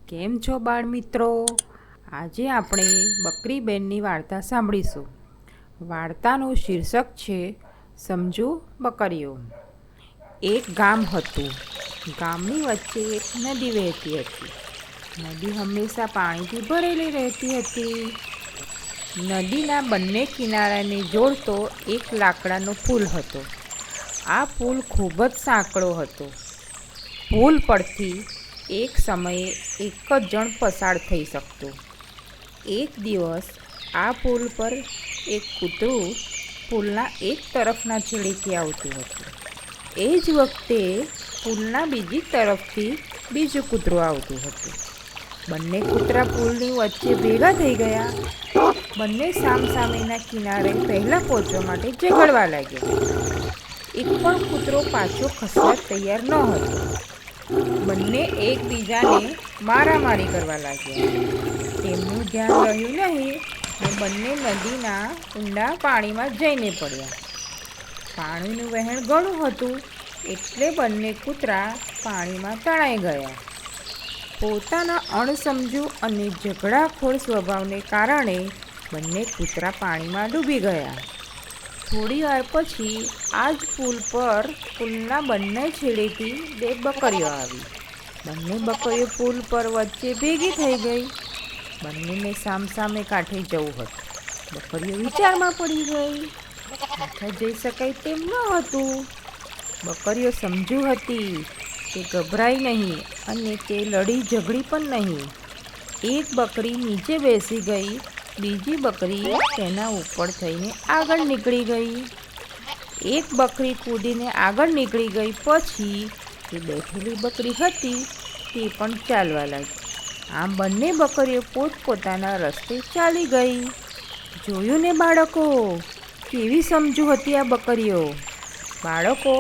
કેમ છો બાળ મિત્રો? આજે આપણે બકરીબેનની વાર્તા સાંભળીશું. વાર્તાનું શીર્ષક છે સમજુ બકરીઓ. એક ગામ હતું. ગામની વચ્ચે એક નદી વહેતી હતી. નદી હંમેશા પાણીથી ભરેલી રહેતી હતી. નદીના બંને કિનારાને જોડતો એક લાકડાનો પુલ હતો. આ પુલ ખૂબ જ સાંકડો હતો. પુલ પરથી એક સમયે એક જ જણ પસાર થઈ શકતો. એક દિવસ આ પુલ પર એક કૂતરું પુલના એક તરફના છેડેથી આવતું હતું. એ જ વખતે પુલના બીજી તરફથી બીજું કૂતરું આવતું હતું. બંને કૂતરા પુલની વચ્ચે ભેગા થઈ ગયા. બંને સામસામેના કિનારે પહેલાં પહોંચવા માટે ઝઘડવા લાગ્યા. એક પણ કૂતરો પાછો ખસવા તૈયાર ન હતો. બંને એકબીજાને મારામારી કરવા લાગ્યા. તેમનું ધ્યાન રહ્યું નહીં ને બંને નદીના ઊંડા પાણીમાં જઈને પડ્યા. પાણીનું વહેણ ઘણું હતું એટલે બંને કૂતરા પાણીમાં તણાઈ ગયા. પોતાના અણસમજુ અને ઝઘડાખોર સ્વભાવને કારણે બંને કૂતરા પાણીમાં ડૂબી ગયા. થોડી વાર પછી આ જ પુલ પર પુલના બંને છેડેથી બે બકરીઓ આવી. બંને બકરીઓ પુલ પર વચ્ચે ભેગી થઈ ગઈ. બંનેને સામસામે કાંઠે જવું હતું. બકરીઓ વિચારમાં પડી ગઈ. કાંઠે જઈ શકાય તેમ ન હતું. બકરીઓ સમજુ હતી. તે ગભરાઈ નહીં અને તે લડી ઝઘડી પણ નહીં. એક બકરી નીચે બેસી ગઈ. બીજી બકરી તેના ઉપર થઈને આગળ નીકળી ગઈ. એક બકરી કૂદીને આગળ નીકળી ગઈ પછી જે બેઠેલી બકરી હતી તે પણ ચાલવા લાગી. આમ બંને બકરીઓ પોતપોતાના રસ્તે ચાલી ગઈ. જોયું ને બાળકો, કેવી સમજુ હતી આ બકરીઓ. બાળકો,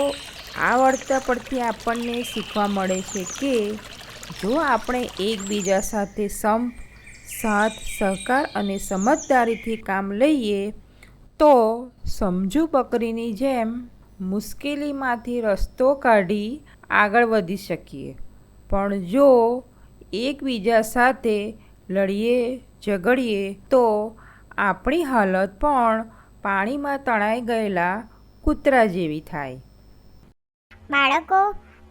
આ વાર્તા પરથી આપણને શીખવા મળે છે કે જો આપણે એકબીજા સાથે સાથ સહકાર અને સમજદારીથી કામ લઈએ તો સમજુ બકરીની જેમ મુશ્કેલીમાંથી રસ્તો કાઢી આગળ વધી શકીએ. પણ જો એકબીજા સાથે લડીએ ઝઘડીએ તો આપણી હાલત પણ પાણીમાં તણાઈ ગયેલા કૂતરા જેવી થાય. બાળકો,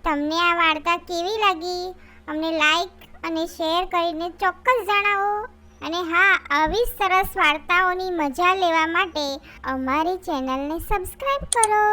તમને આ વાર્તા કેવી લાગી? અમને લાઈક અને શેર કરીને ચોક્કસ જણાવો. અને હા, આવી સરસ વાર્તાઓની મજા લેવા માટે અમારી ચેનલને સબસ્ક્રાઈબ કરો.